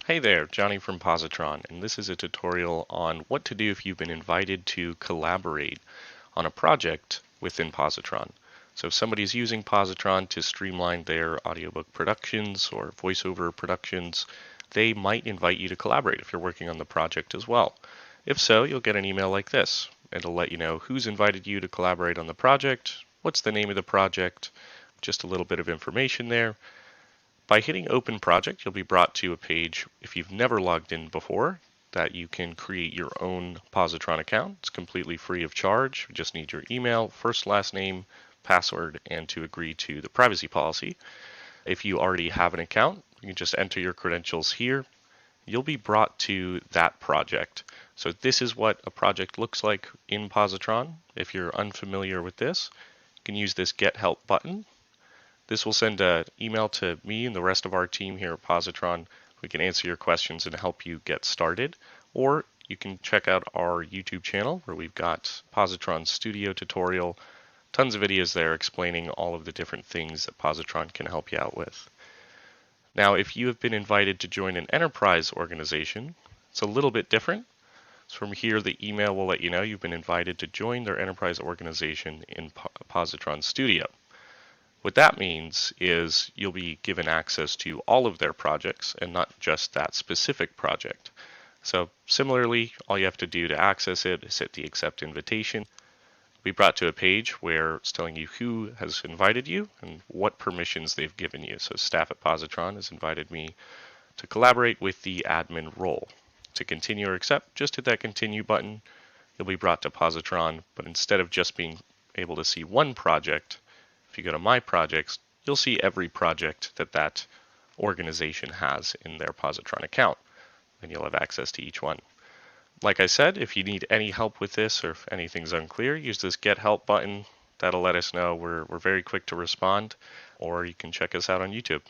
Hey there, Johnny from Pozotron, and this is a tutorial on what to do if you've been invited to collaborate on a project within Pozotron. So if somebody's using Pozotron to streamline their audiobook productions or voiceover productions, they might invite you to collaborate if you're working on the project as well. If so, you'll get an email like this. It'll let you know who's invited you to collaborate on the project, what's the name of the project, just a little bit of information there. By hitting Open Project, you'll be brought to a page, if you've never logged in before, that you can create your own Positron account. It's completely free of charge. You just need your email, first, last name, password, and to agree to the privacy policy. If you already have an account, you can just enter your credentials here. You'll be brought to that project. So this is what a project looks like in Positron. If you're unfamiliar with this, you can use this Get Help button. This will send an email to me and the rest of our team here at Pozotron. We can answer your questions and help you get started. Or you can check out our YouTube channel where we've got Pozotron Studio tutorial, tons of videos there explaining all of the different things that Pozotron can help you out with. Now, if you have been invited to join an enterprise organization, it's a little bit different. So from here, the email will let you know you've been invited to join their enterprise organization in Pozotron Studio. What that means is you'll be given access to all of their projects and not just that specific project. So similarly, all you have to do to access it is hit the accept invitation. You'll be brought to a page where it's telling you who has invited you and what permissions they've given you. So staff at Positron has invited me to collaborate with the admin role. To continue or accept, just hit that continue button. You'll be brought to Positron, but instead of just being able to see one project, if you go to My Projects, you'll see every project that organization has in their Positron account, and you'll have access to each one. Like I said, if you need any help with this or if anything's unclear, use this Get Help button. That'll let us know. We're very quick to respond, or you can check us out on YouTube.